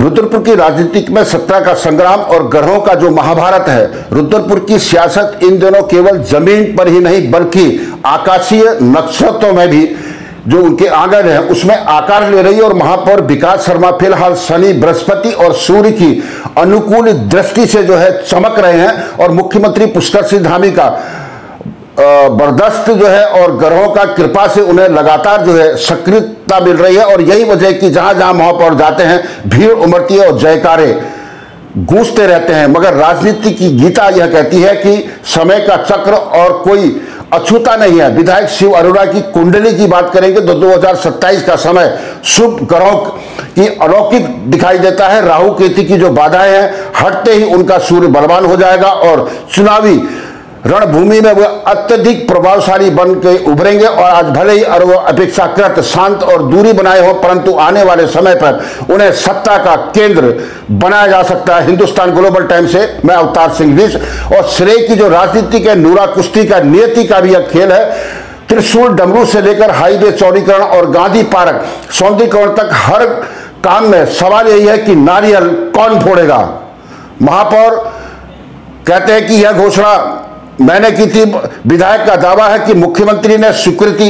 रुद्रपुर की राजनीति में सत्ता का संग्राम और ग्रहों का जो महाभारत है। रुद्रपुर की सियासत इन दिनों केवल जमीन पर ही नहीं बल्कि आकाशीय नक्षत्रों में भी जो उनके आंगन है उसमें आकार ले रही है। और महापौर विकास शर्मा फिलहाल शनि, बृहस्पति और सूर्य की अनुकूल दृष्टि से जो है चमक रहे हैं। और मुख्यमंत्री पुष्कर सिंह धामी का बर्दाश्त जो है और ग्रहों का कृपा से उन्हें लगातार जो है सक्रियता मिल रही है। और यही वजह है कि जहां जहां महापौर जाते हैं भीड़ उमड़ती है और जयकारे गूंजते रहते हैं। मगर राजनीति की गीता यह कहती है कि समय का चक्र और कोई अछूता नहीं है। विधायक शिव अरोड़ा की कुंडली की बात करेंगे तो 2027 का समय शुभ ग्रहों की अलौकिक दिखाई देता है। राहु केतु की जो बाधाएं हैं हटते ही उनका सूर्य बलवान हो जाएगा और चुनावी रणभूमि में वह अत्यधिक प्रभावशाली बन के उभरेंगे। और आज भले ही अपेक्षाकृत शांत और दूरी बनाए हो परंतु आने वाले समय पर उन्हें सत्ता का केंद्र बनाया जा सकता है। हिंदुस्तान ग्लोबल टाइम से मैं अवतार सिंह विश। और श्रेय की जो राजनीति के नूरा कुश्ती का नियति का भी एक खेल है। त्रिशूल डमरू से लेकर हाईवे चौड़ीकरण और गांधी पार्क सौंदर्यीकरण तक हर काम में सवाल यही है कि नारियल कौन फोड़ेगा। महापौर कहते हैं कि यह घोषणा मैंने की थी। विधायक का दावा है कि मुख्यमंत्री ने स्वीकृति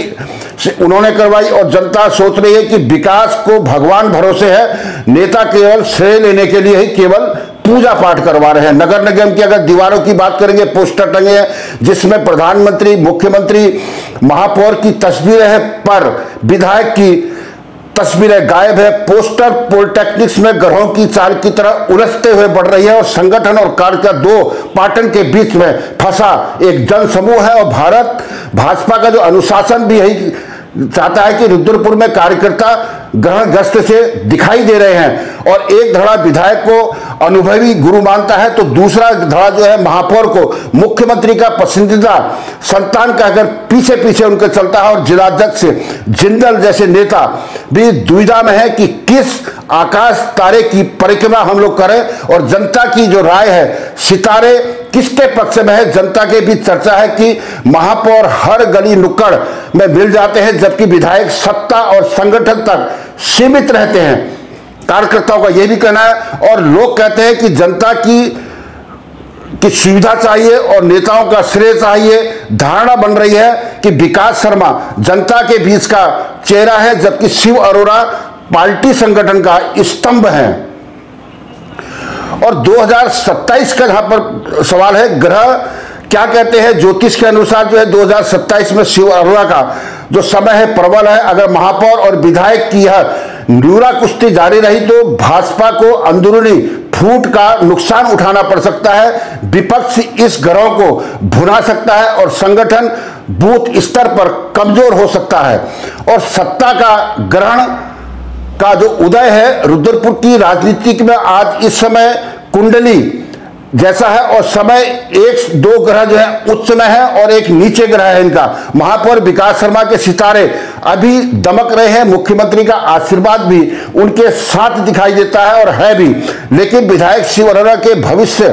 उन्होंने करवाई और जनता सोच रही है कि विकास को भगवान भरोसे है। नेता केवल श्रेय लेने के लिए ही केवल पूजा पाठ करवा रहे हैं। नगर निगम की अगर दीवारों की बात करेंगे पोस्टर टंगे हैं जिसमें प्रधानमंत्री, मुख्यमंत्री, महापौर की तस्वीरें हैं पर विधायक की तस्वीरें गायब है। पोस्टर पॉलिटेक्निक्स में ग्रहों की चाल की तरह उलझते हुए बढ़ रही है और संगठन और कार्यकर्ता दो पाटन के बीच में फंसा एक जन समूह है। और भाजपा का जो अनुशासन भी यही चाहता है कि रुद्रपुर में कार्यकर्ता ग्रहग्रस्त से दिखाई दे रहे हैं। और एक धड़ा विधायक को अनुभवी गुरु मानता है तो दूसरा धड़ा जो है महापौर को मुख्यमंत्री का पसंदीदा संतान कहकर पीछे पीछे उनके चलता है। और जिलाध्यक्ष जिंदल जैसे नेता भी दुविधा में है कि किस आकाश तारे की परिक्रमा हम लोग करें। और जनता की जो राय है सितारे किसके पक्ष में है। जनता के बीच चर्चा है कि महापौर हर गली नुक्कड़ में मिल जाते हैं जबकि विधायक सत्ता और संगठन तक सीमित रहते हैं। कार्यकर्ताओं का यह भी कहना है और लोग कहते हैं कि जनता की सुविधा चाहिए और नेताओं का श्रेय चाहिए। धारणा बन रही है कि विकास शर्मा जनता के बीच का चेहरा है जबकि शिव अरोड़ा पार्टी संगठन का स्तंभ है। और 2027 का जहां पर सवाल है ग्रह क्या कहते हैं ज्योतिष के अनुसार जो है 2027 में शिव अरोड़ा का जो समय है प्रबल है। अगर महापौर और विधायक की यह नूरा कुश्ती जारी रही तो भाजपा को अंदरूनी फूट का नुकसान उठाना पड़ सकता है। विपक्ष इस ग्रह को भुना सकता है और संगठन बूथ स्तर पर कमजोर हो सकता है। और सत्ता का ग्रहण का जो उदय है रुद्रपुर की राजनीति में आज इस समय कुंडली जैसा है। और समय एक दो ग्रह जो है उच्च में है और एक नीचे ग्रह है इनका। महापौर विकास शर्मा के सितारे अभी दमक रहे हैं। मुख्यमंत्री का आशीर्वाद भी उनके साथ दिखाई देता है और है भी। लेकिन विधायक शिव अरोड़ा के भविष्य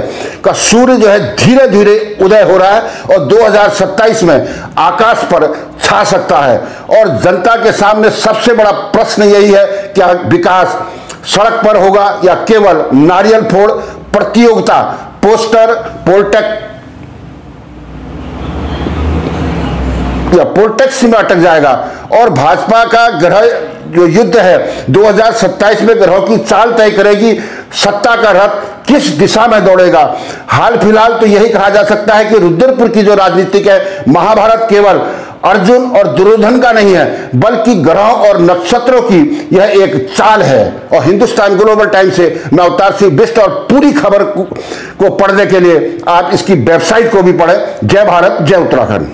का सूर्य जो है धीरे धीरे उदय हो रहा है और 2027 में आकाश पर छा सकता है। और जनता के सामने सबसे बड़ा प्रश्न यही है क्या विकास सड़क पर होगा या केवल नारियल फोड़ प्रतियोगिता पोस्टर पॉलिटिक्स में अटक जाएगा। और भाजपा का ग्रह जो युद्ध है 2027 में ग्रहों की चाल तय करेगी सत्ता का रथ किस दिशा में दौड़ेगा। हाल फिलहाल तो यही कहा जा सकता है कि रुद्रपुर की जो राजनीतिक है महाभारत केवल अर्जुन और दुर्योधन का नहीं है बल्कि ग्रहों और नक्षत्रों की यह एक चाल है। और हिंदुस्तान ग्लोबल टाइम से मैं अवतार सिंह बिष्ट और पूरी खबर को पढ़ने के लिए आप इसकी वेबसाइट को भी पढ़ें। जय भारत, जय उत्तराखंड।